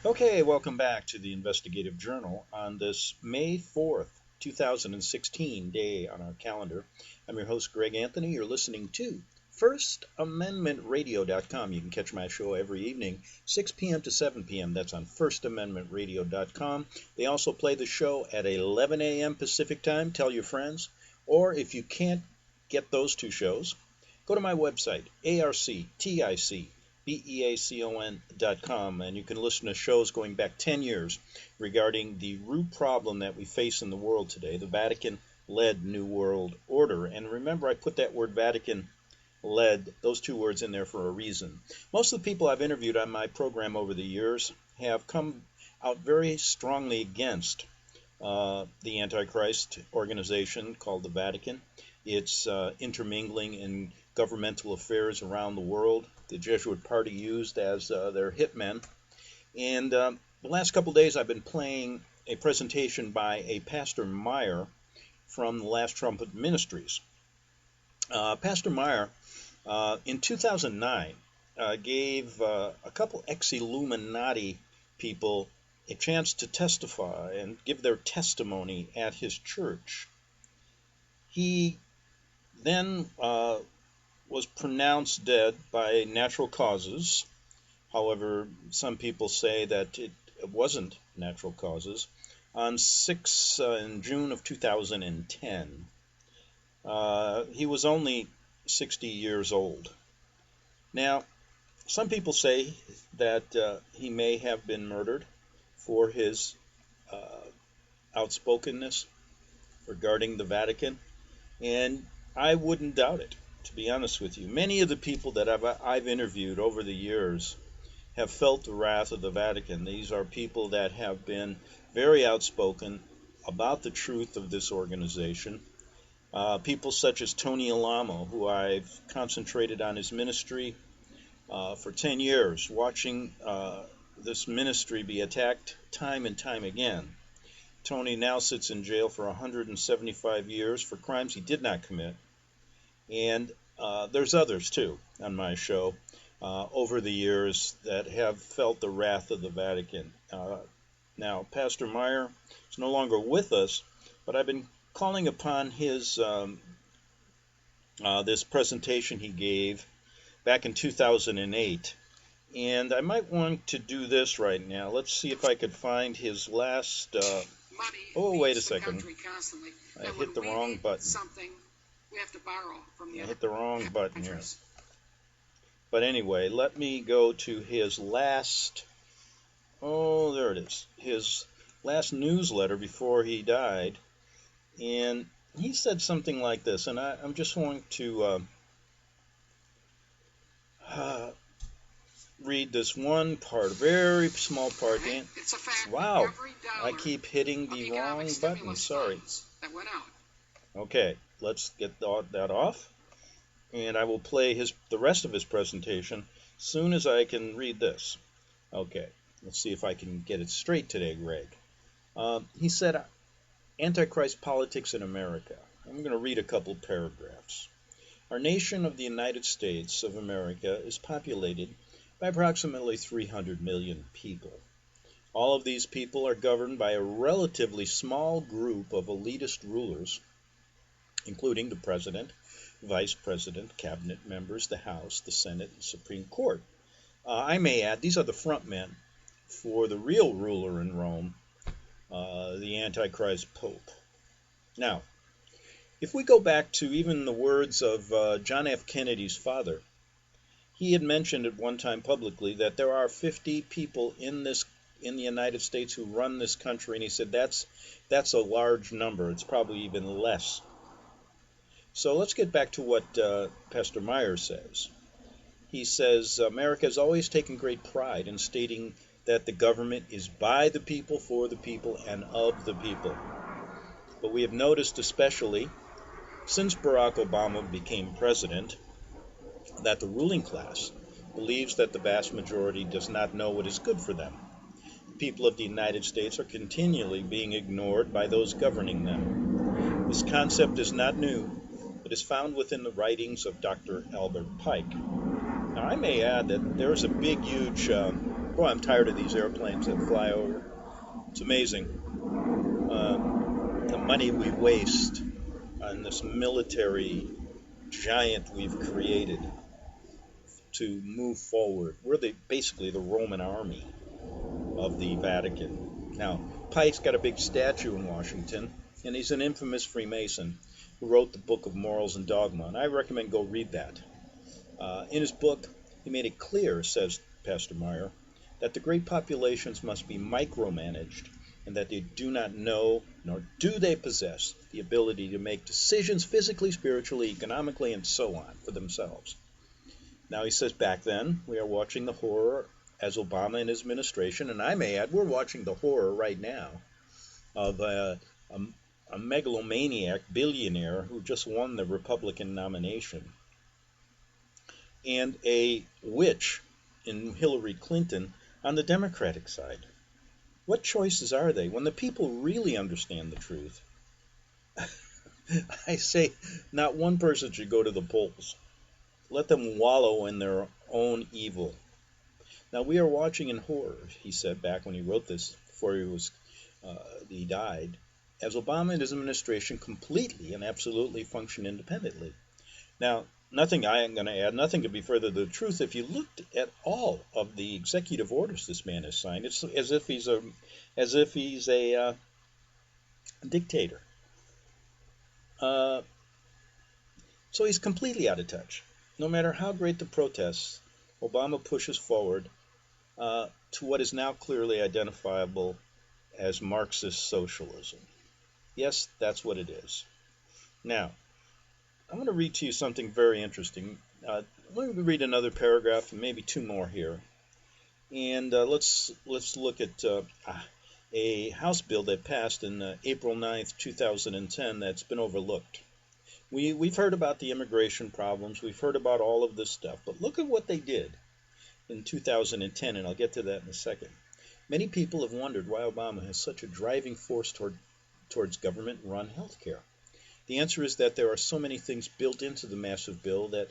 Okay, welcome back to the Investigative Journal on this May 4th, 2016 day on our calendar. I'm your host, Greg Anthony. You're listening to FirstAmendmentRadio.com. You can catch my show every evening, 6 p.m. to 7 p.m. That's on FirstAmendmentRadio.com. They also play the show at 11 a.m. Pacific Time. Tell your friends. Or if you can't get those two shows, go to my website, arcticbeacon.com, and you can listen to shows going back 10 years regarding the root problem that we face in the world today, the Vatican-led New World Order. And remember, I put that word Vatican-led, those two words in there for a reason. Most of the people I've interviewed on my program over the years have come out very strongly against the Antichrist organization called the Vatican. It's intermingling in governmental affairs around the world. The Jesuit party used as their hitmen. And the last couple of days I've been playing a presentation by a Pastor Meyer from the Last Trumpet Ministries. Pastor Meyer, in 2009, gave a couple ex-Illuminati people a chance to testify and give their testimony at his church. He then was pronounced dead by natural causes. However, some people say that it wasn't natural causes. On in June of 2010, he was only 60 years old. Now, some people say that he may have been murdered for his outspokenness regarding the Vatican, and I wouldn't doubt it, to be honest with you. Many of the people that I've interviewed over the years have felt the wrath of the Vatican. These are people that have been very outspoken about the truth of this organization. People such as Tony Alamo, who I've concentrated on his ministry for 10 years, watching this ministry be attacked time and time again. Tony now sits in jail for 175 years for crimes he did not commit. And there's others, too, on my show over the years that have felt the wrath of the Vatican. Now, Pastor Meyer is no longer with us, but I've been calling upon his this presentation he gave back in 2008. And I might want to do this right now. Let's see if I could find his last... oh, wait a second. I hit the wrong button. We have to borrow from the I hit the wrong button here. But anyway, let me go to his last... oh, there it is. His last newsletter before he died. And he said something like this, and I'm just going to... read this one part, a very small part. Right? It's a fact. Wow, I $1 keep hitting the wrong button. Sorry. That went out. Okay, let's get that off, and I will play the rest of his presentation as soon as I can read this. Okay, let's see if I can get it straight today, Greg. He said, Antichrist politics in America. I'm going to read a couple paragraphs. Our nation of the United States of America is populated by approximately 300 million people. All of these people are governed by a relatively small group of elitist rulers, including the President, Vice President, Cabinet members, the House, the Senate, and Supreme Court. I may add, these are the front men for the real ruler in Rome, the Antichrist Pope. Now, if we go back to even the words of John F. Kennedy's father, he had mentioned at one time publicly that there are 50 people in the United States who run this country, and he said that's a large number. It's probably even less. So let's get back to what Pastor Meyer says. He says America has always taken great pride in stating that the government is by the people, for the people, and of the people. But we have noticed, especially since Barack Obama became president, that the ruling class believes that the vast majority does not know what is good for them. The people of the United States are continually being ignored by those governing them. This concept is not new, but is found within the writings of Dr. Albert Pike. Now, I may add that there is a big, huge Boy, I'm tired of these airplanes that fly over. It's amazing. The money we waste on this military giant we've created to move forward. We're basically the Roman army of the Vatican. Now, Pike's got a big statue in Washington, and he's an infamous Freemason who wrote the Book of Morals and Dogma, and I recommend go read that. In his book, he made it clear, says Pastor Meyer, that the great populations must be micromanaged and that they do not know, nor do they possess, the ability to make decisions physically, spiritually, economically, and so on for themselves. Now, he says back then, we are watching the horror as Obama and his administration, and I may add, we're watching the horror right now of a megalomaniac billionaire who just won the Republican nomination, and a witch in Hillary Clinton on the Democratic side. What choices are they when the people really understand the truth? I say not one person should go to the polls. Let them wallow in their own evil. Now, we are watching in horror, he said back when he wrote this, before he died, as Obama and his administration completely and absolutely function independently. Now, nothing I am going to add, nothing could be further the truth. If you looked at all of the executive orders this man has signed, it's as if he's a dictator. So he's completely out of touch. No matter how great the protests, Obama pushes forward to what is now clearly identifiable as Marxist socialism. Yes, that's what it is. Now, I'm going to read to you something very interesting. Let me read another paragraph and maybe two more here. And let's look at a House bill that passed in April 9th, 2010 that's been overlooked. We've heard about the immigration problems. We've heard about all of this stuff. But look at what they did in 2010, and I'll get to that in a second. Many people have wondered why Obama has such a driving force towards government-run health care. The answer is that there are so many things built into the massive bill that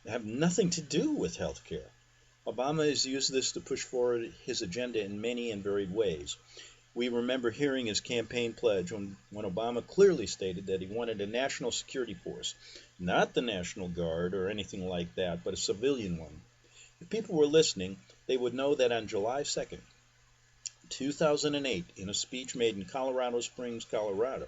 have nothing to do with health care. Obama has used this to push forward his agenda in many and varied ways. We remember hearing his campaign pledge when Obama clearly stated that he wanted a national security force, not the National Guard or anything like that, but a civilian one. If people were listening, they would know that on July 2nd, 2008, in a speech made in Colorado Springs, Colorado,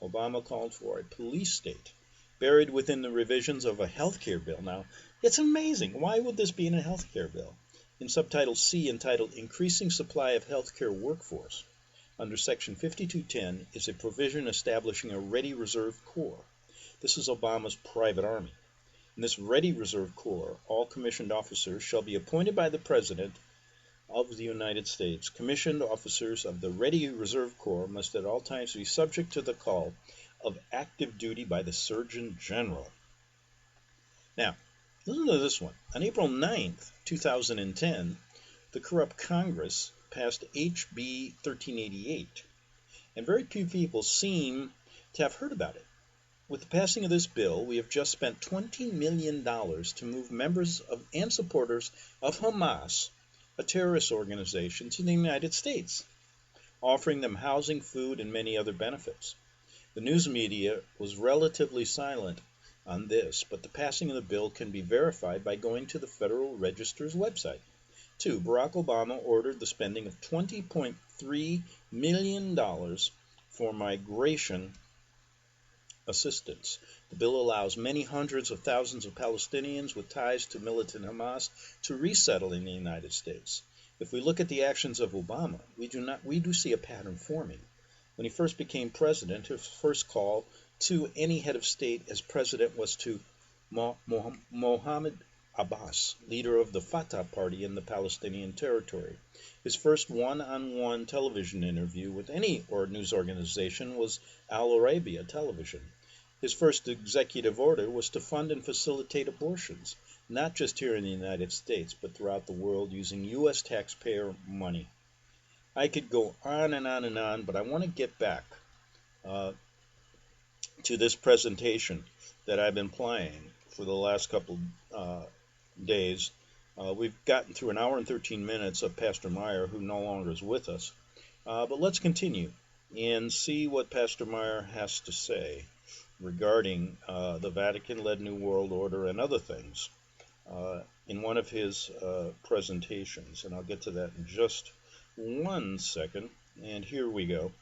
Obama called for a police state buried within the revisions of a health care bill. Now, it's amazing. Why would this be in a health care bill? In subtitle C, entitled Increasing Supply of Healthcare Workforce, under Section 5210 is a provision establishing a Ready Reserve Corps. This is Obama's private army. In this Ready Reserve Corps, all commissioned officers shall be appointed by the President of the United States. Commissioned officers of the Ready Reserve Corps must at all times be subject to the call of active duty by the Surgeon General. Now, listen to this one. On April 9th, 2010, the corrupt Congress passed HB 1388, and very few people seem to have heard about it. With the passing of this bill, we have just spent $20 million to move members of and supporters of Hamas, a terrorist organization, to the United States, offering them housing, food, and many other benefits. The news media was relatively silent on this, but the passing of the bill can be verified by going to the Federal Register's website. 2. Barack Obama ordered the spending of $20.3 million for migration assistance. The bill allows many hundreds of thousands of Palestinians with ties to militant Hamas to resettle in the United States. If we look at the actions of Obama, we do see a pattern forming. When he first became president, his first call to any head of state as president was to Mohammed Abbas, leader of the Fatah party in the Palestinian territory. His first one-on-one television interview with any news organization was Al Arabiya Television. His first executive order was to fund and facilitate abortions, not just here in the United States, but throughout the world using U.S. taxpayer money. I could go on and on and on, but I want to get back to this presentation that I've been playing for the last couple days We've gotten through an hour and 13 minutes of Pastor Meyer, who no longer is with us. But let's continue and see what Pastor Meyer has to say regarding the Vatican-led New World Order and other things in one of his presentations. And I'll get to that in just 1 second. And here we go.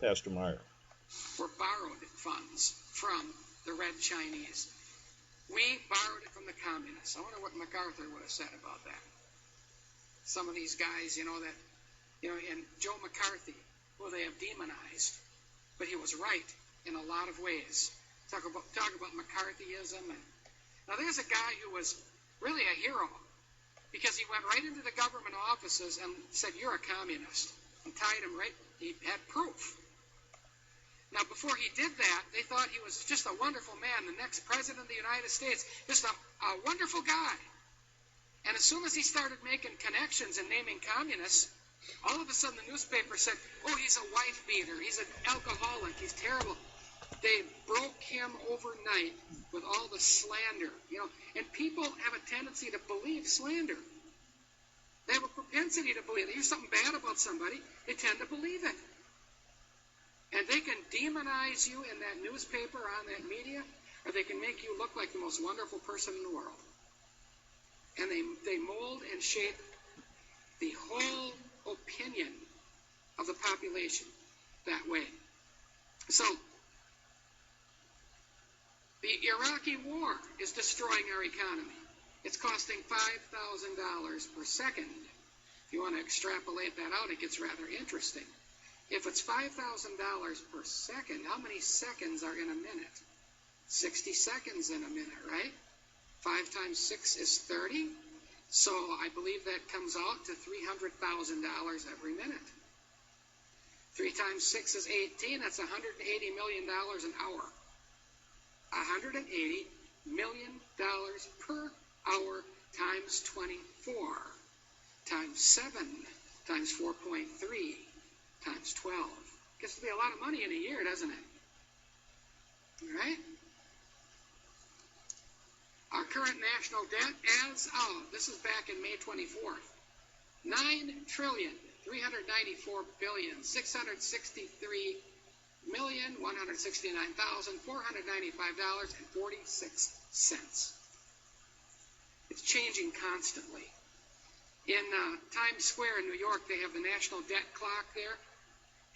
Pastor Meyer. Were borrowed funds from the Red Chinese. We borrowed it from the communists. I wonder what MacArthur would have said about that. Some of these guys, and Joe McCarthy, who they have demonized, but he was right in a lot of ways. Talk about McCarthyism. Now there's a guy who was really a hero because he went right into the government offices and said, "You're a communist," and tied him right. He had proof. Now, before he did that, they thought he was just a wonderful man, the next president of the United States, just a wonderful guy. And as soon as he started making connections and naming communists, all of a sudden the newspaper said, "Oh, he's a wife beater, he's an alcoholic, he's terrible." They broke him overnight with all the slander, and people have a tendency to believe slander. They have a propensity to believe. They hear something bad about somebody, they tend to believe it. And they can demonize you in that newspaper, on that media, or they can make you look like the most wonderful person in the world. And they mold and shape the whole opinion of the population that way. So, the Iraqi war is destroying our economy. It's costing $5,000 per second. If you want to extrapolate that out, it gets rather interesting. If it's $5,000 per second, how many seconds are in a minute? 60 seconds in a minute, right? 5 times 6 is 30. So I believe that comes out to $300,000 every minute. 3 times 6 is 18. That's $180 million an hour. $180 million per hour times 24 times 7 times 4.3 times 12. Gets to be a lot of money in a year, doesn't it? All right? Our current national debt as of, this is back in May 24th, $9,344,663,169,495.46. It's changing constantly. In Times Square in New York, they have the national debt clock there,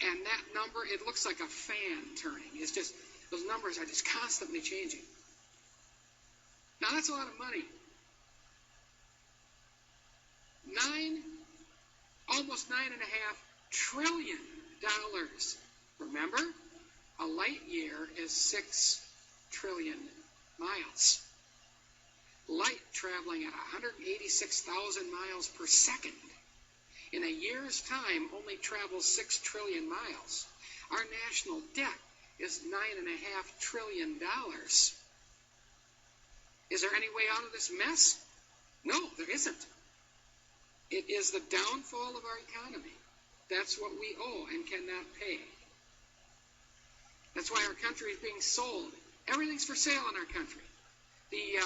and that number, it looks like a fan turning. It's just, those numbers are just constantly changing. Now that's a lot of money. Almost $9.5 trillion. Remember, a light year is 6 trillion miles. Light traveling at 186,000 miles per second. In a year's time, only travels 6 trillion miles. Our national debt is $9.5 trillion. Is there any way out of this mess? No, there isn't. It is the downfall of our economy. That's what we owe and cannot pay. That's why our country is being sold. Everything's for sale in our country. The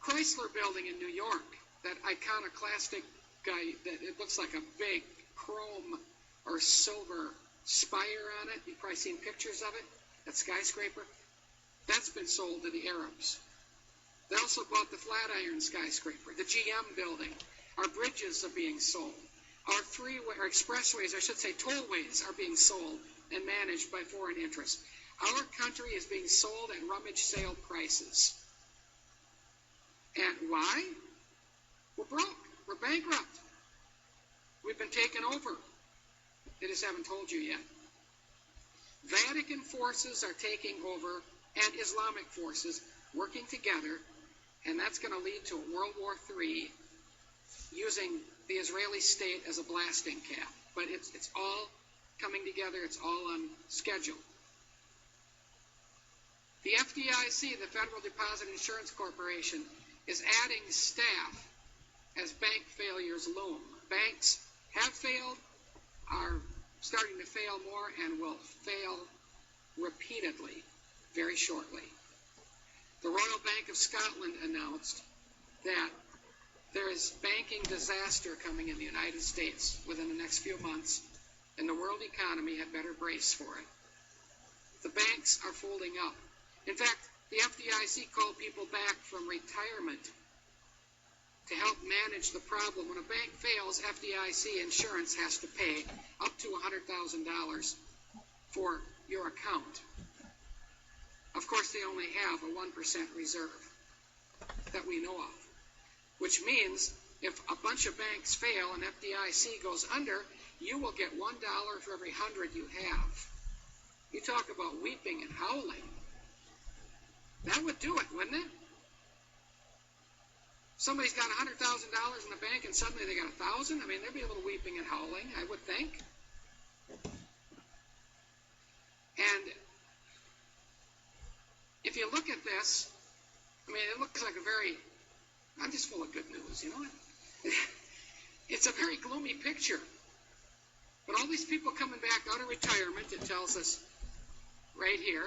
Chrysler building in New York, that iconoclastic guy, that it looks like a big chrome or silver spire on it. You've probably seen pictures of it, that skyscraper. That's been sold to the Arabs. They also bought the Flatiron skyscraper, the GM building. Our bridges are being sold. Our expressways, I should say tollways, are being sold and managed by foreign interests. Our country is being sold at rummage sale prices. And why? We're broke. We're bankrupt. We've been taken over. They just haven't told you yet. Vatican forces are taking over, and Islamic forces working together, and that's going to lead to a World War III using the Israeli state as a blasting cap. But it's all coming together. It's all on schedule. The FDIC, the Federal Deposit Insurance Corporation, is adding staff as bank failures loom. Banks have failed, are starting to fail more, and will fail repeatedly very shortly. The Royal Bank of Scotland announced that There is banking disaster coming in the United States within the next few months, and the world economy had better brace for it. The banks are folding up. In fact, the FDIC called people back from retirement to help manage the problem. When a bank fails, FDIC insurance has to pay up to $100,000 for your account. Of course, they only have a 1% reserve that we know of, which means if a bunch of banks fail and FDIC goes under, you will get $1 for every 100 you have. You talk about weeping and howling. That would do it, wouldn't it? Somebody's got $100,000 in the bank and suddenly they got $1,000. I mean, there'd be a little weeping and howling, I would think. And if you look at this, I mean, it looks like I'm just full of good news, you know? It's a very gloomy picture. But all these people coming back out of retirement, it tells us right here,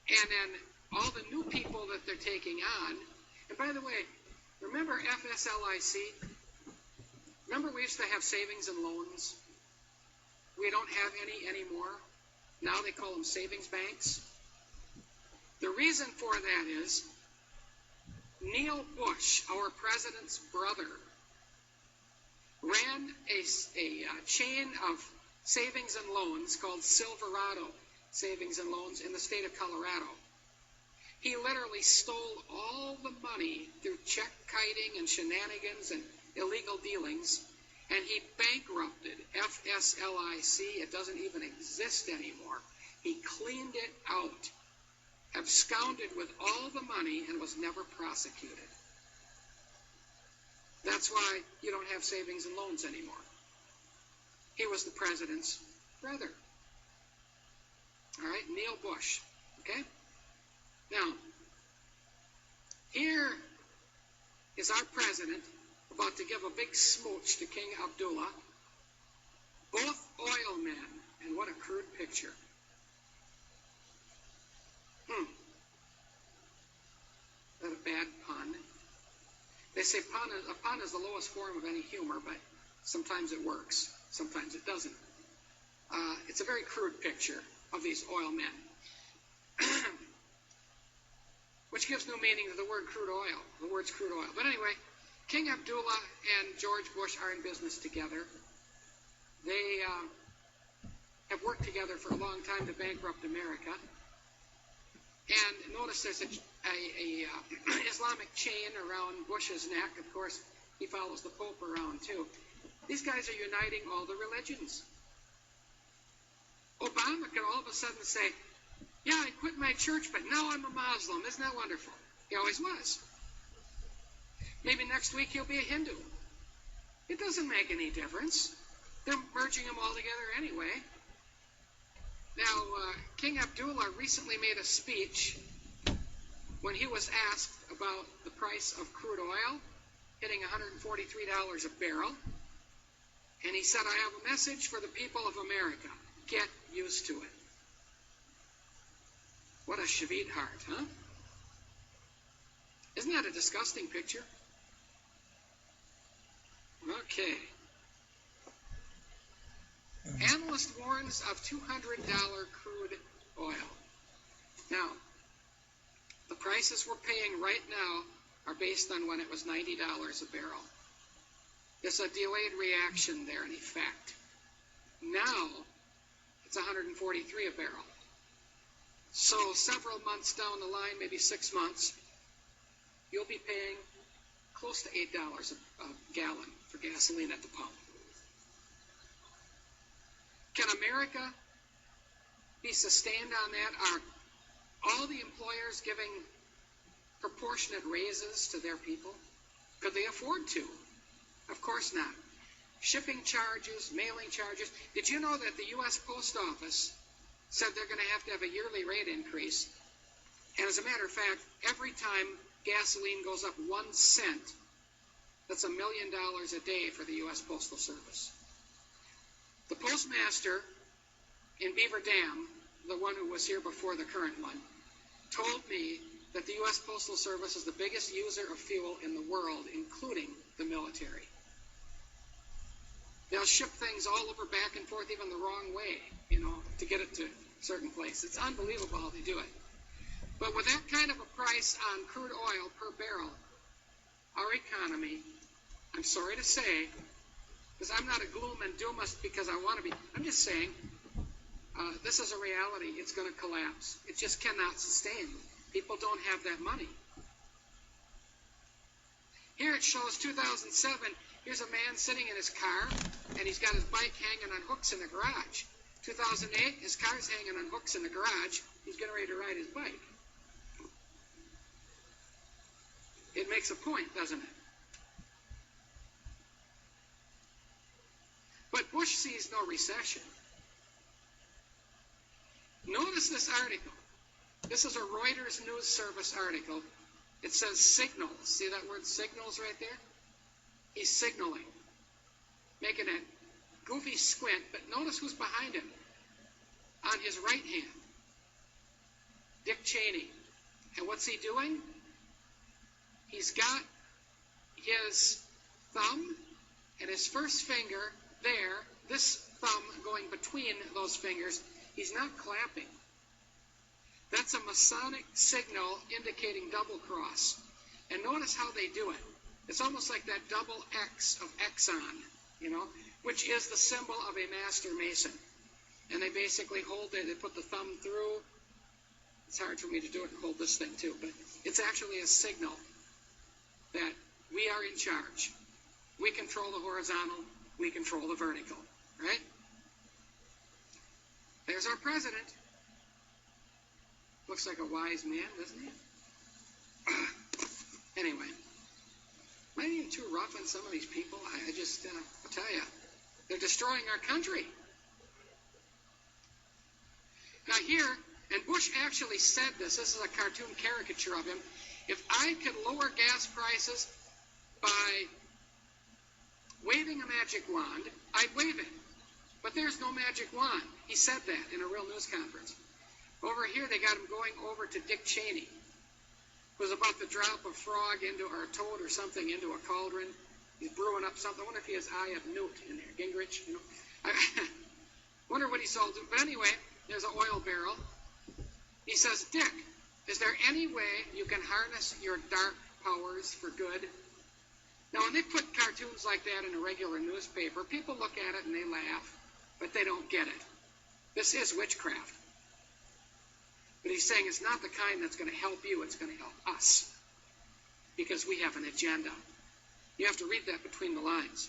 and then all the new people that they're taking on. And by the way, remember FSLIC? Remember we used to have savings and loans? We don't have any anymore. Now they call them savings banks. The reason for that is Neil Bush, our president's brother, ran a chain of savings and loans called Silverado Savings and Loans in the state of Colorado. He literally stole all the money through check kiting and shenanigans and illegal dealings, and he bankrupted FSLIC. It doesn't even exist anymore. He cleaned it out, absconded with all the money, and was never prosecuted. That's why you don't have savings and loans anymore. He was the president's brother. All right, Neil Bush. Okay? Now, here is our president about to give a big smooch to King Abdullah. Both oil men, and what a crude picture. Is that a bad pun? They say a pun is the lowest form of any humor, but sometimes it works, sometimes it doesn't. It's a very crude picture of these oil men, which gives no meaning to the word crude oil. The word's crude oil. But anyway, King Abdullah and George Bush are in business together. They have worked together for a long time to bankrupt America. And notice there's a Islamic chain around Bush's neck. Of course, he follows the Pope around too. These guys are uniting all the religions. Obama could all of a sudden say, yeah, I quit my church, but now I'm a Muslim. Isn't that wonderful? He always was. Maybe next week he'll be a Hindu. It doesn't make any difference. They're merging them all together anyway. Now, King Abdullah recently made a speech when he was asked about the price of crude oil hitting $143 a barrel. And he said, I have a message for the people of America. Get used to it. What a Shavit heart, huh? Isn't that a disgusting picture? Okay. Analyst warns of $200 crude oil. Now, the prices we're paying right now are based on when it was $90 a barrel. There's a delayed reaction there in effect. Now, it's $143 a barrel. So several months down the line, maybe 6 months, you'll be paying close to $8 a gallon for gasoline at the pump. Can America be sustained on that? Are all the employers giving proportionate raises to their people? Could they afford to? Of course not. Shipping charges, mailing charges. Did you know that the U.S. Post Office said they're going to have a yearly rate increase? And as a matter of fact, every time gasoline goes up 1 cent, that's $1 million a day for the U.S. Postal Service. The postmaster in Beaver Dam, the one who was here before the current one, told me that the U.S. Postal Service is the biggest user of fuel in the world, including the military. They'll ship things all over back and forth, even the wrong way, to get it to certain places. It's unbelievable how they do it. But with that kind of a price on crude oil per barrel, our economy, I'm sorry to say, because I'm not a gloom and doomist because I want to be, I'm just saying, this is a reality. It's going to collapse. It just cannot sustain. People don't have that money. Here it shows 2007. Here's a man sitting in his car, and he's got his bike hanging on hooks in the garage. 2008, his car's hanging on hooks in the garage. He's getting ready to ride his bike. It makes a point, doesn't it? But Bush sees no recession. Notice this article. This is a Reuters News Service article. It says signals. See that word signals right there? He's signaling, making a goofy squint, but notice who's behind him. On his right hand, Dick Cheney. And what's he doing? He's got his thumb and his first finger there, this thumb going between those fingers. He's not clapping. That's a Masonic signal indicating double cross. And notice how they do it. It's almost like that double X of Exxon, which is the symbol of a master mason. And they basically hold it, they put the thumb through. It's hard for me to do it and hold this thing too, but it's actually a signal that we are in charge. We control the horizontal, we control the vertical, right? There's our president. Looks like a wise man, doesn't he? Anyway, am I being too rough on some of these people? I'll tell you, they're destroying our country. Now here, and Bush actually said this is a cartoon caricature of him, if I could lower gas prices by waving a magic wand, I'd wave it. But there's no magic wand. He said that in a real news conference. Over here, they got him going over to Dick Cheney, who was about to drop a frog or a toad or something into a cauldron. He's brewing up something. I wonder if he has Eye of Newt in there. Gingrich, I wonder what he's all doing. But anyway, there's an oil barrel. He says, Dick, is there any way you can harness your dark powers for good? Now, when they put cartoons like that in a regular newspaper, people look at it and they laugh, but they don't get it. This is witchcraft. But he's saying it's not the kind that's going to help you, it's going to help us. Because we have an agenda. You have to read that between the lines.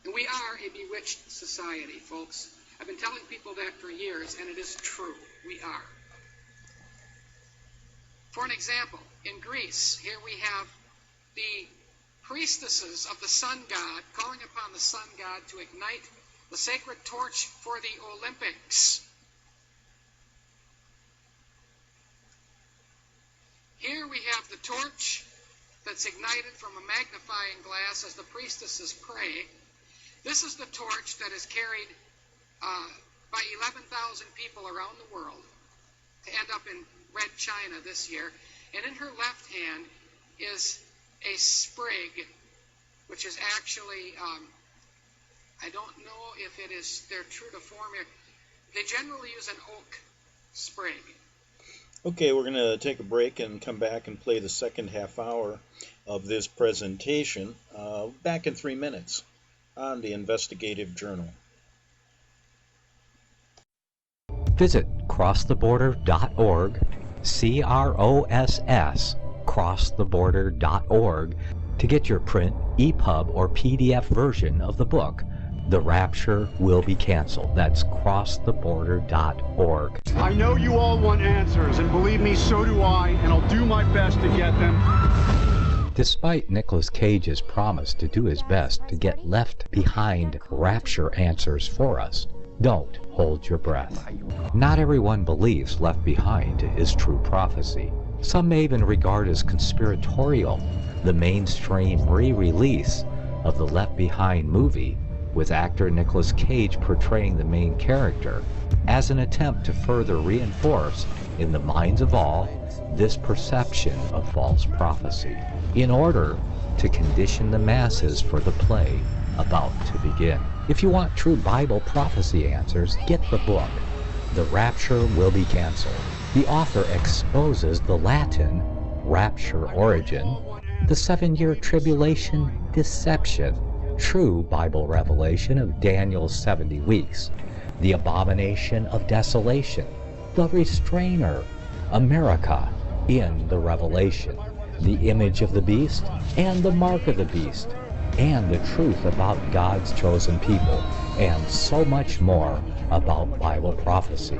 And we are a bewitched society, folks. I've been telling people that for years, and it is true. We are. For an example, in Greece, here we have the priestesses of the sun god calling upon the sun god to ignite the sacred torch for the Olympics. Here we have the torch that's ignited from a magnifying glass as the priestesses pray. This is the torch that is carried by 11,000 people around the world to end up in Red China this year. And in her left hand is a sprig, which is actually, I don't know if it is their true to form here. They generally use an oak sprig. Okay, we're going to take a break and come back and play the second half hour of this presentation back in 3 minutes on the Investigative Journal. Visit crosstheborder.org, C-R-O-S-S, crosstheborder.org, to get your print, EPUB, or PDF version of the book, The Rapture Will Be Canceled. That's crosstheborder.org. I know you all want answers, and believe me, so do I, and I'll do my best to get them. Despite Nicolas Cage's promise to do his best to get left behind rapture answers for us, don't hold your breath. Not everyone believes Left Behind is true prophecy. Some may even regard as conspiratorial the mainstream re-release of the Left Behind movie with actor Nicolas Cage portraying the main character, as an attempt to further reinforce in the minds of all this perception of false prophecy, in order to condition the masses for the play about to begin. If you want true Bible prophecy answers, get the book, The Rapture Will Be Canceled. The author exposes the Latin rapture origin, the 7-year tribulation deception, true Bible revelation of Daniel's 70 weeks, the abomination of desolation, the restrainer, America in the Revelation, the image of the beast and the mark of the beast, and the truth about God's chosen people, and so much more about Bible prophecy.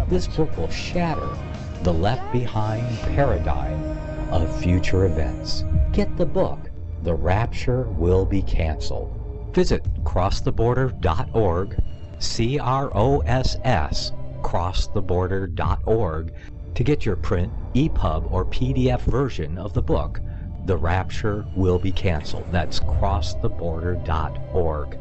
This book will shatter the left behind paradigm of future events. Get the book, The Rapture Will Be Canceled. Visit crosstheborder.org, CROSS, crosstheborder.org, to get your print, EPUB, or PDF version of the book, The Rapture Will Be Canceled. That's crosstheborder.org.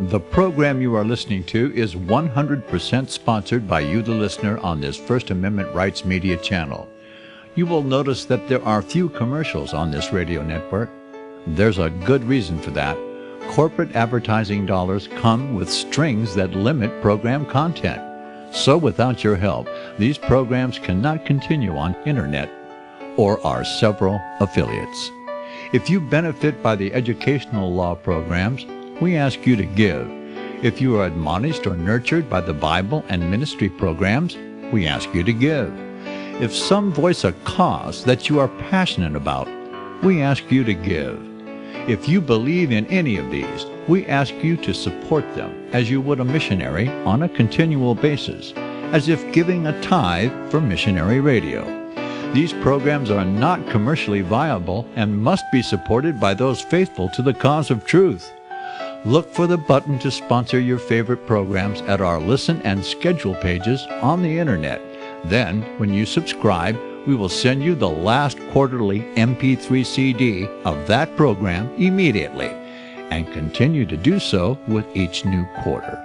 The program you are listening to is 100% sponsored by you, the listener, on this First Amendment Rights Media channel. You will notice that there are few commercials on this radio network. There's a good reason for that. Corporate advertising dollars come with strings that limit program content. So without your help, these programs cannot continue on internet or our several affiliates. If you benefit by the educational law programs, we ask you to give. If you are admonished or nurtured by the Bible and ministry programs, we ask you to give. If some voice a cause that you are passionate about, we ask you to give. If you believe in any of these, we ask you to support them as you would a missionary on a continual basis, as if giving a tithe for missionary radio. These programs are not commercially viable and must be supported by those faithful to the cause of truth. Look for the button to sponsor your favorite programs at our listen and schedule pages on the internet. Then, when you subscribe, we will send you the last quarterly MP3 CD of that program immediately, and continue to do so with each new quarter.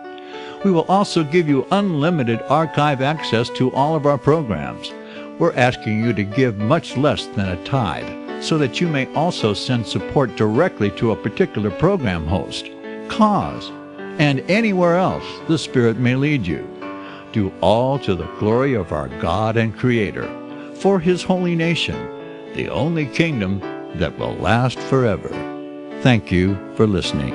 We will also give you unlimited archive access to all of our programs. We're asking you to give much less than a tithe, so that you may also send support directly to a particular program host, cause, and anywhere else the Spirit may lead you. Do all to the glory of our God and Creator, for His holy nation, the only kingdom that will last forever. Thank you for listening.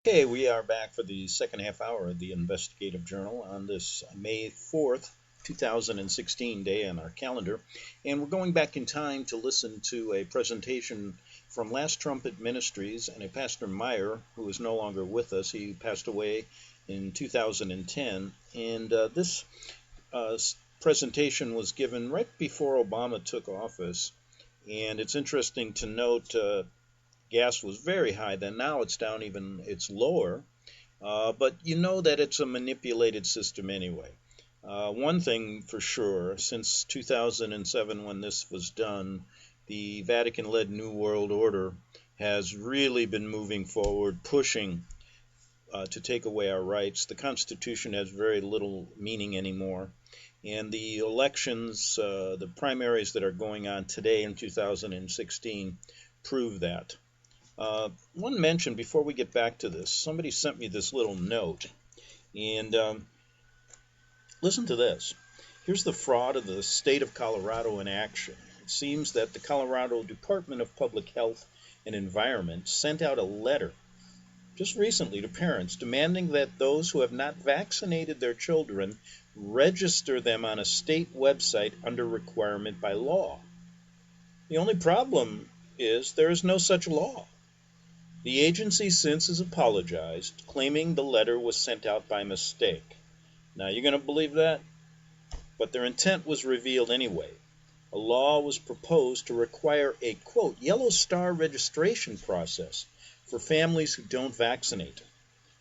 Okay, we are back for the second half hour of the Investigative Journal on this May 4th, 2016 day on our calendar. And we're going back in time to listen to a presentation from Last Trumpet Ministries and a Pastor Meyer, who is no longer with us. He passed away in 2010. And this presentation was given right before Obama took office. And it's interesting to note gas was very high then. Now it's down, it's lower. But you know that it's a manipulated system anyway. One thing for sure, since 2007 when this was done, the Vatican-led New World Order has really been moving forward, pushing to take away our rights. The Constitution has very little meaning anymore. And the elections, the primaries that are going on today in 2016 prove that. One mention before we get back to this, somebody sent me this little note. And listen to this. Here's the fraud of the state of Colorado in action. It seems that the Colorado Department of Public Health and Environment sent out a letter just recently to parents demanding that those who have not vaccinated their children register them on a state website under requirement by law. The only problem is there is no such law. The agency since has apologized, claiming the letter was sent out by mistake. Now, you're going to believe that? But their intent was revealed anyway. A law was proposed to require a, quote, yellow star registration process for families who don't vaccinate.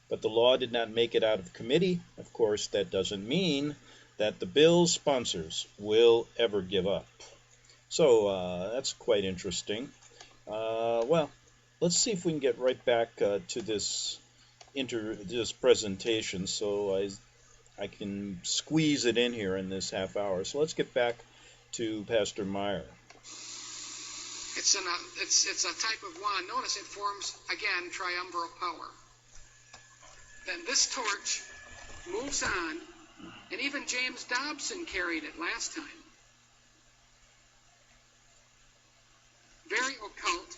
But the law did not make it out of committee. Of course, that doesn't mean that the bill's sponsors will ever give up. So that's quite interesting. Well, let's see if we can get right back to this presentation, so I can squeeze it in here in this half hour. So let's get back to Pastor Meyer. It's a type of wand. Notice it forms, again, triumviral power. Then this torch moves on, and even James Dobson carried it last time. Very occult,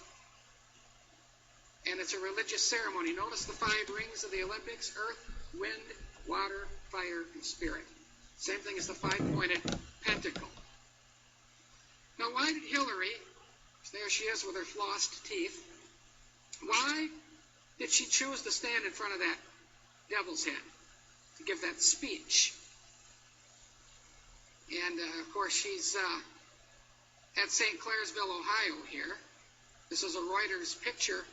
and it's a religious ceremony. Notice the 5 rings of the Olympics: earth, wind, water, fire, and spirit. Same thing as the 5-pointed pentacle. Now, why did Hillary, there she is with her flossed teeth, why did she choose to stand in front of that devil's head to give that speech? And, of course, she's at St. Clairsville, Ohio here. This is a Reuters picture.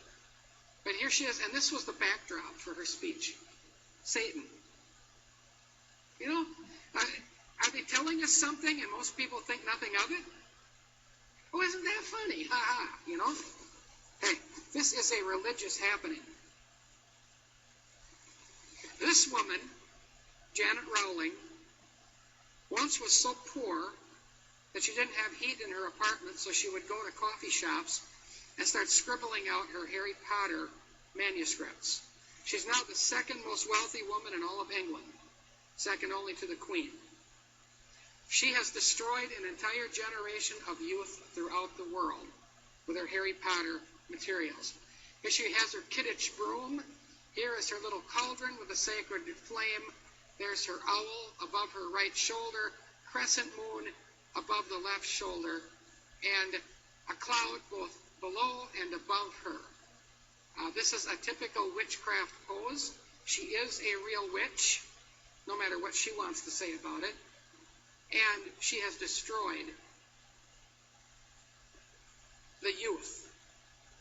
But here she is, and this was the backdrop for her speech. Satan. You know, are they telling us something and most people think nothing of it? Oh, isn't that funny? Ha ha, you know? Hey, this is a religious happening. This woman, Janet Rowling, once was so poor that she didn't have heat in her apartment, so she would go to coffee shops and start scribbling out her Harry Potter manuscripts. She's now the second most wealthy woman in all of England, second only to the Queen. She has destroyed an entire generation of youth throughout the world with her Harry Potter materials. Here she has her Kidditch broom. Here is her little cauldron with a sacred flame. There's her owl above her right shoulder, crescent moon above the left shoulder, and a cloud both below and above her. This is a typical witchcraft pose. She is a real witch, no matter what she wants to say about it. And she has destroyed the youth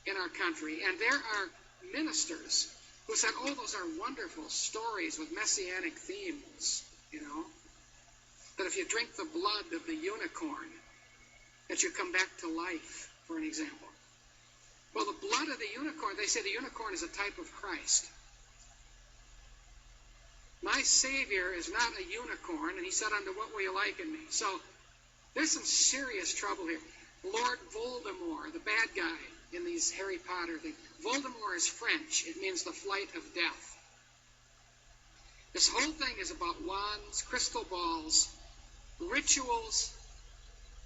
in our country. And there are ministers who said, oh, those are wonderful stories with messianic themes, you know, that if you drink the blood of the unicorn, that you come back to life, for an example. Well, the blood of the unicorn, they say the unicorn is a type of Christ. My Savior is not a unicorn, and he said, unto what will you liken me? So there's some serious trouble here. Lord Voldemort, the bad guy in these Harry Potter things. Voldemort is French. It means the flight of death. This whole thing is about wands, crystal balls, rituals,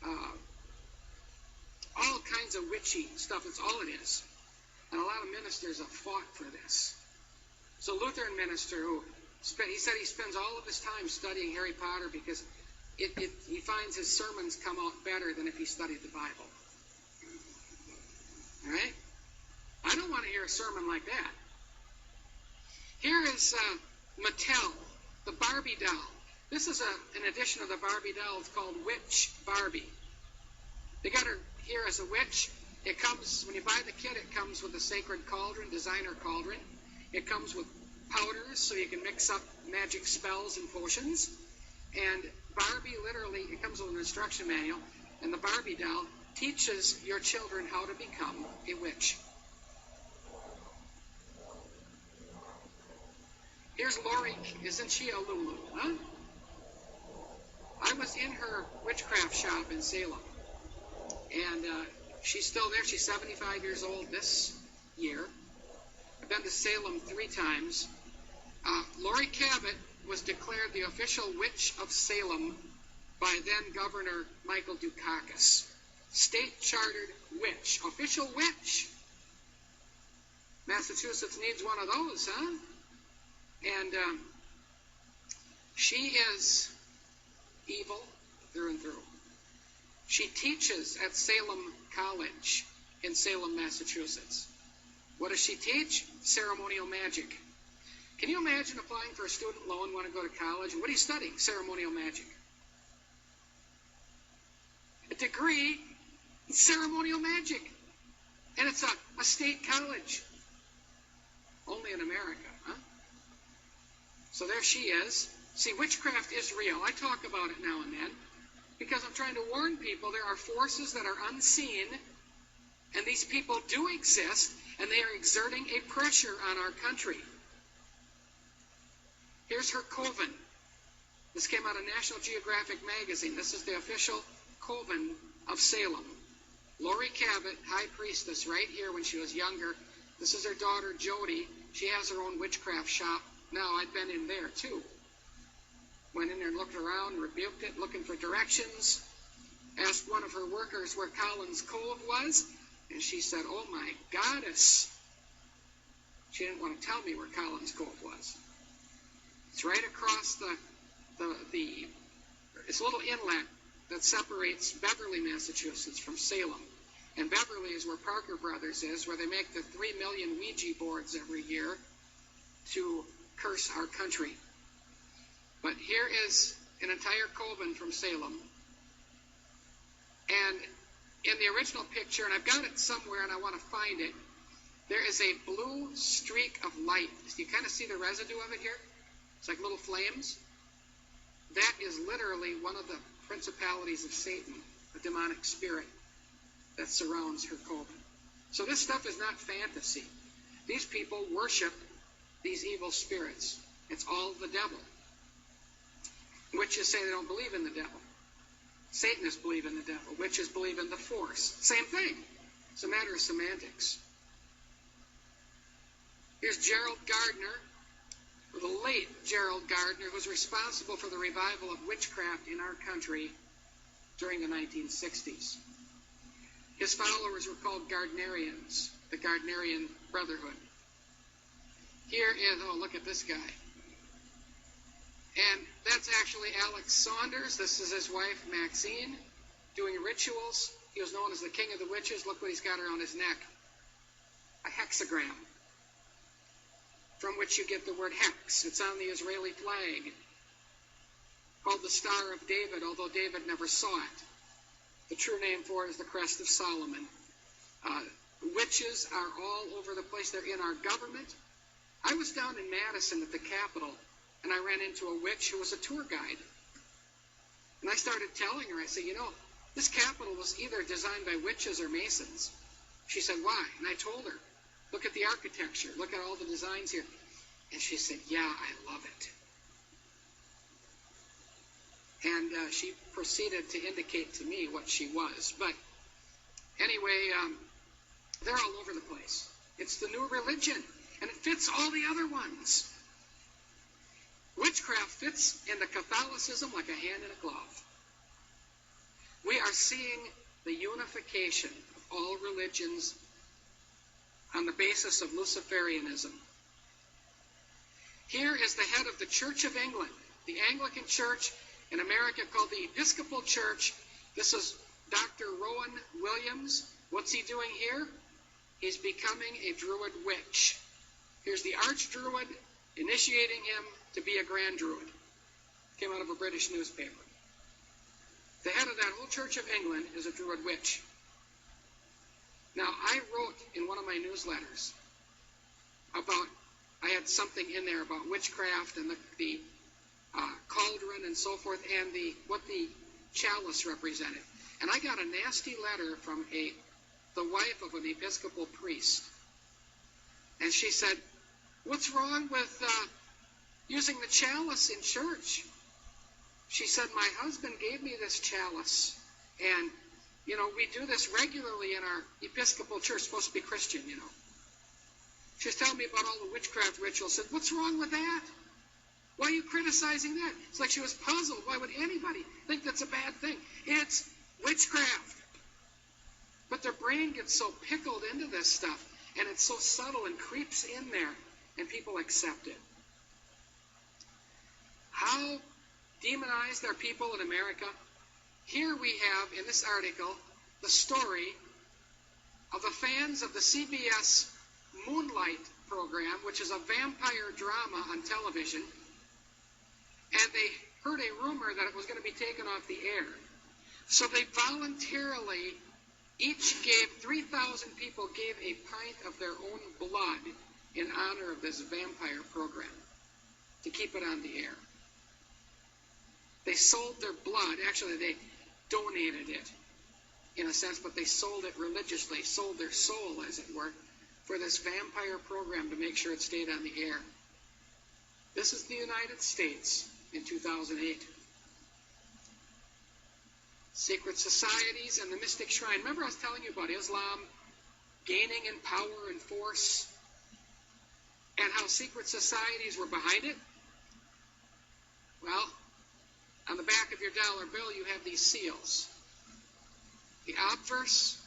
all kinds of witchy stuff. That's all it is. And a lot of ministers have fought for this. So Lutheran minister who he said he spends all of his time studying Harry Potter because he finds his sermons come out better than if he studied the Bible. All right? I don't want to hear a sermon like that. Here is Mattel, the Barbie doll. This is an edition of the Barbie doll. It's called Witch Barbie. They got her here as a witch. It comes, when you buy the kit, it comes with a sacred cauldron, designer cauldron. It comes with powders so you can mix up magic spells and potions. And Barbie, literally, it comes with an instruction manual. And the Barbie doll teaches your children how to become a witch. Here's Lori. Isn't she a Lulu, huh? I was in her witchcraft shop in Salem. And she's still there. She's 75 years old this year. I've been to Salem 3 times. Lori Cabot was declared the official witch of Salem by then Governor Michael Dukakis. State-chartered witch. Official witch. Massachusetts needs one of those, huh? And she is evil through and through. She teaches at Salem College in Salem, Massachusetts. What does she teach? Ceremonial magic. Can you imagine applying for a student loan, want to go to college? And what are you studying? Ceremonial magic. A degree in ceremonial magic. And it's a state college. America, huh? So there she is. See, witchcraft is real. I talk about it now and then because I'm trying to warn people there are forces that are unseen, and these people do exist, and they are exerting a pressure on our country. Here's her coven. This came out of National Geographic magazine. This is the official coven of Salem. Lori Cabot, high priestess, right here when she was younger. This is her daughter, Jody. She has her own witchcraft shop. Now, I'd been in there, too. Went in there and looked around, rebuked it, looking for directions. Asked one of her workers where Collins Cove was, and she said, "Oh, my goddess." She didn't want to tell me where Collins Cove was. It's right across it's a little inlet that separates Beverly, Massachusetts from Salem. And Beverly is where Parker Brothers is, where they make the 3 million Ouija boards every year to curse our country. But here is an entire coven from Salem. And in the original picture, and I've got it somewhere and I want to find it, there is a blue streak of light. You kind of see the residue of it here? It's like little flames. That is literally one of the principalities of Satan, a demonic spirit that surrounds her coven. So this stuff is not fantasy. These people worship these evil spirits. It's all the devil. Witches say they don't believe in the devil. Satanists believe in the devil. Witches believe in the force. Same thing. It's a matter of semantics. Here's Gerald Gardner, or the late Gerald Gardner, who was responsible for the revival of witchcraft in our country during the 1960s. His followers were called Gardnerians, the Gardnerian Brotherhood. Here is, oh, look at this guy. And that's actually Alex Saunders. This is his wife, Maxine, doing rituals. He was known as the King of the Witches. Look what he's got around his neck. A hexagram, from which you get the word hex. It's on the Israeli flag, called the Star of David, although David never saw it. The true name for it is the Crest of Solomon. Witches are all over the place. They're in our government. I was down in Madison at the Capitol, and I ran into a witch who was a tour guide. And I started telling her, I said, this Capitol was either designed by witches or Masons. She said, why? And I told her, look at the architecture, look at all the designs here. And she said, yeah, I love it. And she proceeded to indicate to me what she was. But anyway, they're all over the place. It's the new religion, and it fits all the other ones. Witchcraft fits into Catholicism like a hand in a glove. We are seeing the unification of all religions on the basis of Luciferianism. Here is the head of the Church of England, the Anglican Church in America called the Episcopal Church. This is Dr. Rowan Williams. What's he doing here? He's becoming a Druid witch. Here's the Archdruid initiating him to be a Grand Druid. Came out of a British newspaper. The head of that whole Church of England is a Druid witch. Now, I wrote in one of my newsletters about, I had something in there about witchcraft and the cauldron and so forth, and what the chalice represented. And I got a nasty letter from the wife of an Episcopal priest. And she said, what's wrong with using the chalice in church? She said, my husband gave me this chalice, and we do this regularly in our Episcopal church, supposed to be Christian, She was telling me about all the witchcraft rituals. I said, what's wrong with that? Why are you criticizing that? It's like she was puzzled. Why would anybody think that's a bad thing? It's witchcraft. But their brain gets so pickled into this stuff, and it's so subtle and creeps in there, and people accept it. How demonized are people in America? Here we have, in this article, the story of the fans of the CBS Moonlight program, which is a vampire drama on television, and they heard a rumor that it was going to be taken off the air. So they voluntarily, 3,000 people gave a pint of their own blood in honor of this vampire program, to keep it on the air. They sold their blood. Actually, they donated it, in a sense, but they sold it religiously, sold their soul, as it were, for this vampire program to make sure it stayed on the air. This is the United States in 2008. Secret societies and the mystic shrine. Remember I was telling you about Islam gaining in power and force, and how secret societies were behind it? Well, on the back of your dollar bill, you have these seals. The obverse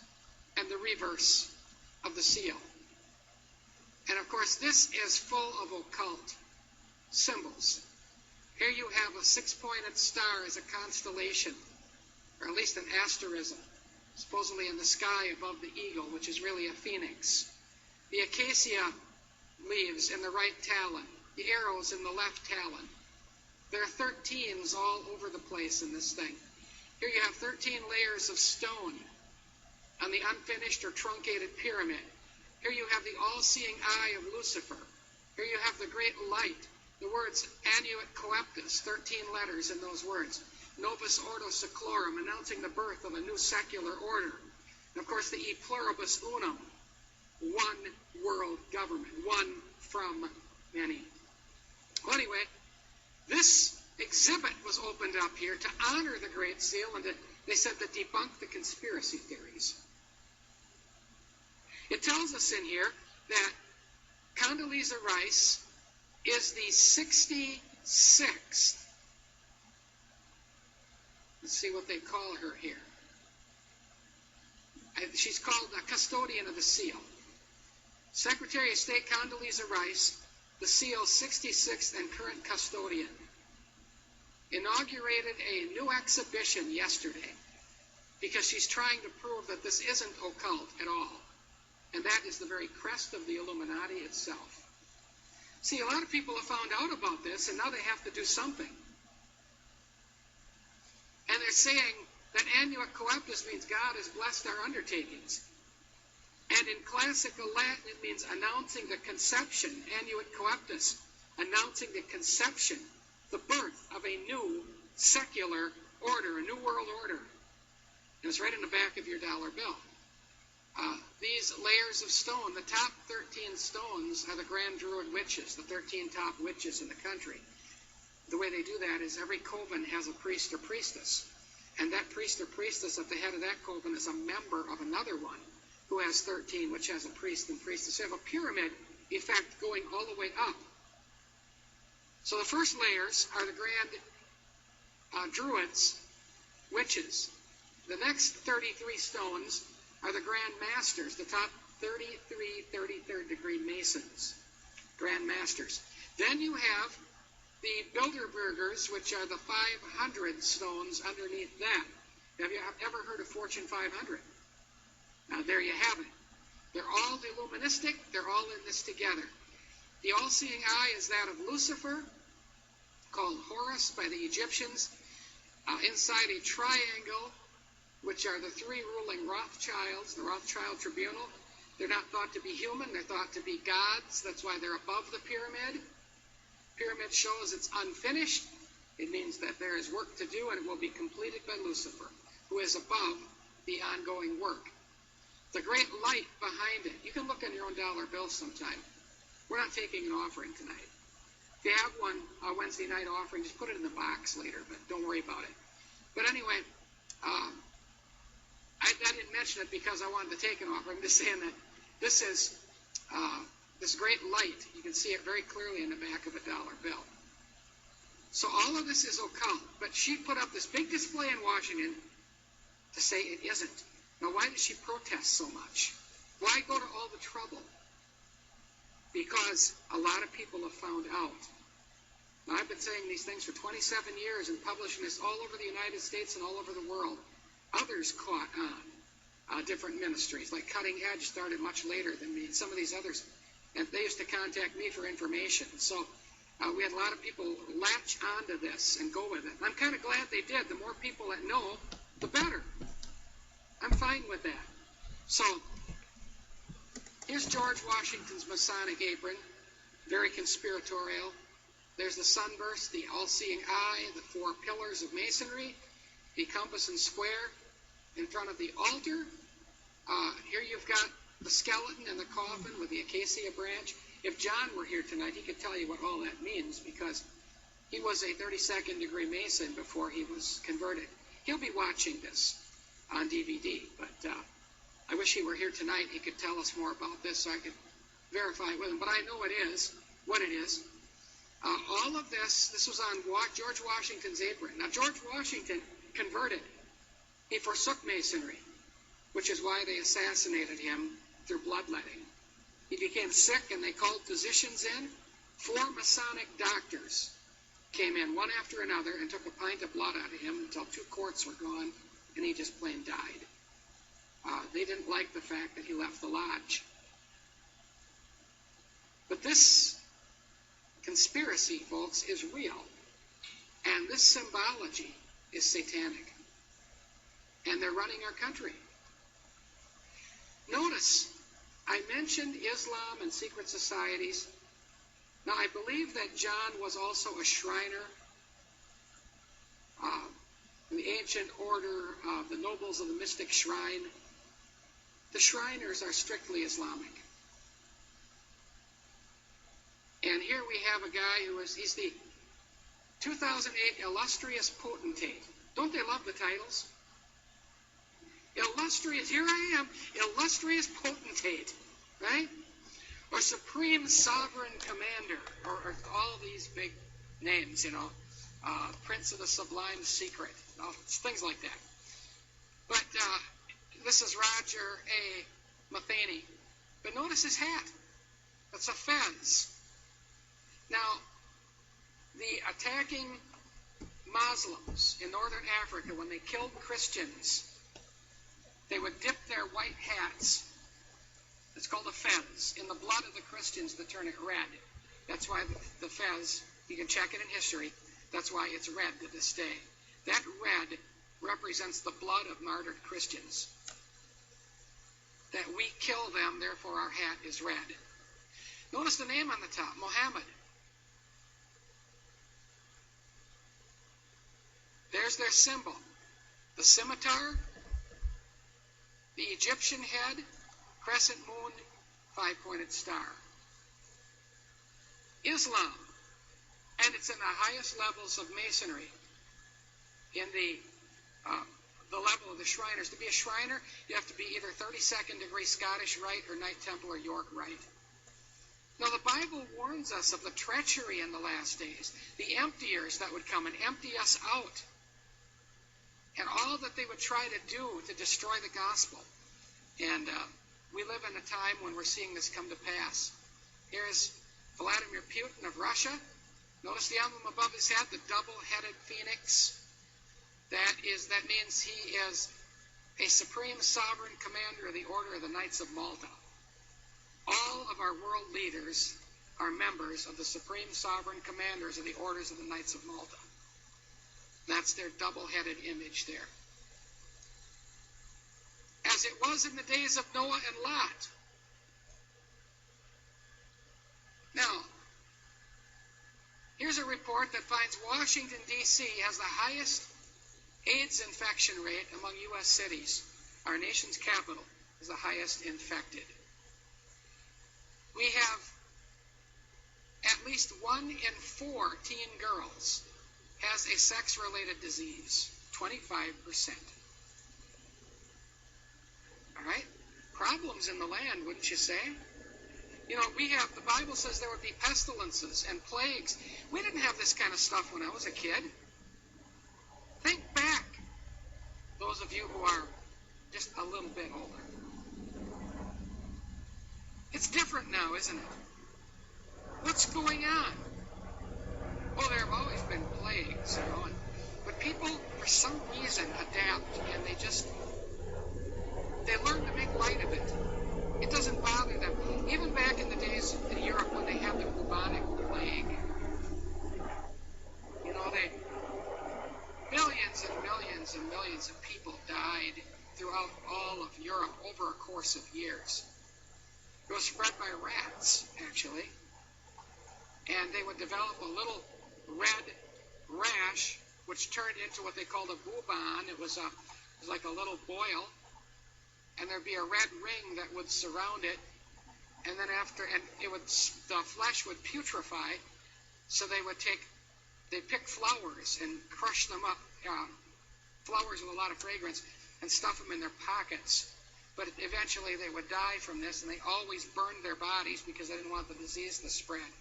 and the reverse of the seal. And of course, this is full of occult symbols. Here you have a six-pointed star as a constellation, or at least an asterism, supposedly in the sky above the eagle, which is really a phoenix. The acacia leaves in the right talon, the arrows in the left talon. There are 13s all over the place in this thing. Here you have 13 layers of stone on the unfinished or truncated pyramid. Here you have the all-seeing eye of Lucifer. Here you have the great light, the words Annuit Coeptus, 13 letters in those words. Novus Ordo Seclorum, announcing the birth of a new secular order. And of course the E Pluribus Unum, one world government, one from many. Well, anyway, this exhibit was opened up here to honor the Great Seal and they said to debunk the conspiracy theories. It tells us in here that Condoleezza Rice is the 66th, let's see what they call her here. She's called a custodian of the seal. Secretary of State Condoleezza Rice, the seal's 66th and current custodian, inaugurated a new exhibition yesterday because she's trying to prove that this isn't occult at all. And that is the very crest of the Illuminati itself. See, a lot of people have found out about this, and now they have to do something. And they're saying that Annuit Coeptus means God has blessed our undertakings. And in classical Latin, it means announcing the conception, Annuit Coeptus, announcing the conception, the birth of a new secular order, a new world order. And it's right in the back of your dollar bill. These layers of stone, the top 13 stones are the Grand Druid witches, the 13 top witches in the country. The way they do that is every coven has a priest or priestess. And that priest or priestess at the head of that coven is a member of another one who has 13, which has a priest and priestess. You have a pyramid effect going all the way up. So the first layers are the Grand Druids, witches. The next 33 stones are the Grand Masters, the top 33 33rd degree Masons, Grand Masters. Then you have the Bilderbergers, which are the 500 stones underneath that. Have you ever heard of Fortune 500? Now there you have it. They're all illuministic. They're all in this together. The all-seeing eye is that of Lucifer, called Horus by the Egyptians. Inside a triangle, which are the three ruling Rothschilds, the Rothschild Tribunal. They're not thought to be human. They're thought to be gods. That's why they're above the pyramid. Pyramid shows it's unfinished. It means that there is work to do, and it will be completed by Lucifer, who is above the ongoing work. The great light behind it. You can look on your own dollar bill sometime. We're not taking an offering tonight. If you have one Wednesday night offering, just put it in the box later, but don't worry about it. But anyway, I didn't mention it because I wanted to take an offering. I'm just saying that this is this great light. You can see it very clearly in the back of a dollar bill. So all of this is occult, but she put up this big display in Washington to say it isn't. Now, why did she protest so much? Why go to all the trouble? Because a lot of people have found out. Now, I've been saying these things for 27 years and publishing this all over the United States and all over the world. Others caught on, different ministries, like Cutting Edge started much later than me, and some of these others, and they used to contact me for information. So we had a lot of people latch onto this and go with it. And I'm kind of glad they did. The more people that know, the better. I'm fine with that. So here's George Washington's Masonic apron. very conspiratorial. There's the sunburst, the all-seeing eye, the four pillars of masonry, the compass and square in front of the altar. Here you've got the skeleton and the coffin with the acacia branch. If John were here tonight, he could tell you what all that means, because he was a 32nd degree Mason before he was converted. He'll be watching this on DVD, but I wish he were here tonight. He could tell us more about this so I could verify it with him. But I know what it is. All of this was on George Washington's apron. Now, George Washington converted. He forsook Masonry, which is why they assassinated him through bloodletting. He became sick, and they called physicians in. 4 Masonic doctors came in, one after another, and took a pint of blood out of him until 2 quarts were gone, and he just plain died. They didn't like the fact that he left the lodge. But this conspiracy, folks, is real. And this symbology is satanic. And they're running our country. Notice, I mentioned Islam and secret societies. Now, I believe that John was also a Shriner in the ancient order of the Nobles of the Mystic Shrine. The Shriners are strictly Islamic. And here we have a guy he's the 2008 Illustrious Potentate. Don't they love the titles? Illustrious, here I am, Illustrious Potentate, right? Or Supreme Sovereign Commander, or all these big names, Prince of the Sublime Secret, things like that. But this is Roger A. Matheny. But notice his hat. It's a fez. Now, the attacking Muslims in northern Africa, when they killed Christians, they would dip their white hats, it's called a fez, in the blood of the Christians to turn it red. That's why the fez, you can check it in history, that's why it's red to this day. That red represents the blood of martyred Christians. That we kill them, therefore our hat is red. Notice the name on the top, Muhammad. There's their symbol. The scimitar, the Egyptian head, crescent moon, 5-pointed star. Islam, and it's in the highest levels of Masonry, in the level of the Shriners. To be a Shriner, you have to be either 32nd degree Scottish Rite or Knight Templar York Rite. Now, the Bible warns us of the treachery in the last days, the emptiers that would come and empty us out, and all that they would try to do to destroy the gospel. And we live in a time when we're seeing this come to pass. Here's Vladimir Putin of Russia. Notice the emblem above his head, the double-headed phoenix. That means he is a supreme sovereign commander of the Order of the Knights of Malta. All of our world leaders are members of the supreme sovereign commanders of the Orders of the Knights of Malta. That's their double-headed image there. As it was in the days of Noah and Lot. Now, here's a report that finds Washington, D.C. has the highest AIDS infection rate among U.S. cities. Our nation's capital is the highest infected. We have at least 1 in 4 teen girls has a sex-related disease, 25%. All right? Problems in the land, wouldn't you say? The Bible says there would be pestilences and plagues. We didn't have this kind of stuff when I was a kid. Think back, those of you who are just a little bit older. It's different now, isn't it? What's going on? Oh, there have always been plagues, but people, for some reason, adapt, and they learn to make light of it. It doesn't bother them. Even back in the days in Europe when they had the bubonic plague, millions and millions and millions of people died throughout all of Europe over a course of years. It was spread by rats, actually. and they would develop a little red rash, which turned into what they called a bubon. It was like a little boil, and there'd be a red ring that would surround it, and then the flesh would putrefy. So they'd pick flowers and crush them up, flowers with a lot of fragrance, and stuff them in their pockets. But eventually they would die from this, and they always burned their bodies because they didn't want the disease to spread.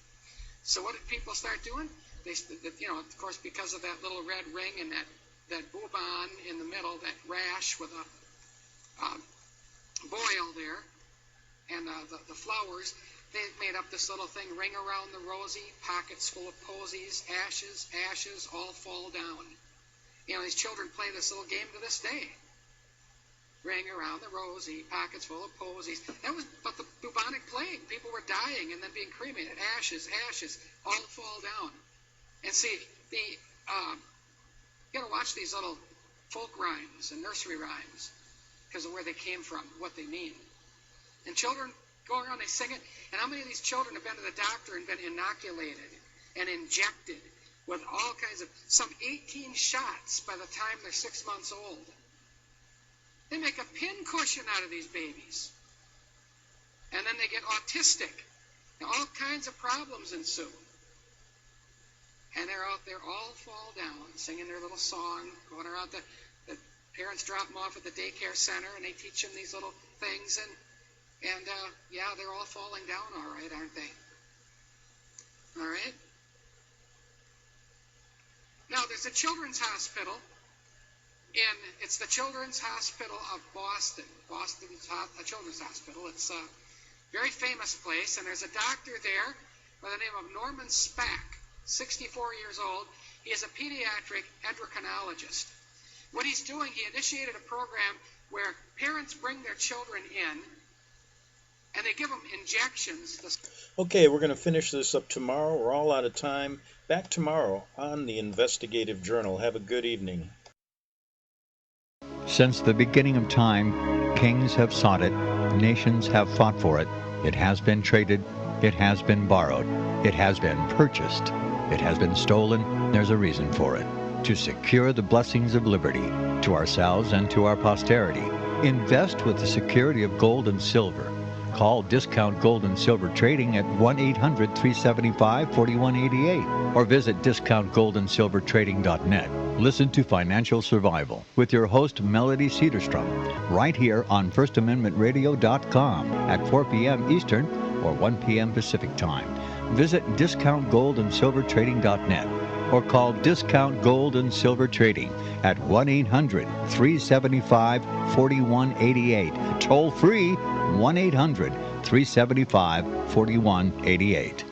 So what did people start doing? Of course, because of that little red ring and that bubon in the middle, that rash with a boil there, and the flowers, they made up this little thing, ring around the rosy, pockets full of posies, ashes, all fall down. These children play this little game to this day. Ring around the rosy, pockets full of posies. But the bubonic plague, people were dying and then being cremated. Ashes, all fall down. And see, you gotta watch these little folk rhymes and nursery rhymes because of where they came from, what they mean. And children go around, they sing it. And how many of these children have been to the doctor and been inoculated and injected with all kinds of, some 18 shots by the time they're 6 months old? They make a pincushion out of these babies. And then they get autistic. And all kinds of problems ensue. And they're out there, all fall down, singing their little song, going around. The parents drop them off at the daycare center, and they teach them these little things. And they're all falling down all right, aren't they? All right? Now, there's a children's hospital. It's the Children's Hospital of Boston. Boston's a children's hospital. It's a very famous place, and there's a doctor there by the name of Norman Spack, 64 years old. He is a pediatric endocrinologist. What he's doing, he initiated a program where parents bring their children in, and they give them injections. Okay, we're going to finish this up tomorrow. We're all out of time. Back tomorrow on the Investigative Journal. Have a good evening. Since the beginning of time, kings have sought it, nations have fought for it. It has been traded, it has been borrowed, it has been purchased, it has been stolen. There's a reason for it. To secure the blessings of liberty to ourselves and to our posterity. Invest with the security of gold and silver. Call Discount Gold and Silver Trading at 1-800-375-4188 or visit discountgoldandsilvertrading.net. Listen to Financial Survival with your host Melody Cedarstrom right here on FirstAmendmentRadio.com at 4 p.m. Eastern or 1 p.m. Pacific Time. Visit discountgoldandsilvertrading.net or call Discount Gold and Silver Trading at 1-800-375-4188. Toll free 1-800-375-4188.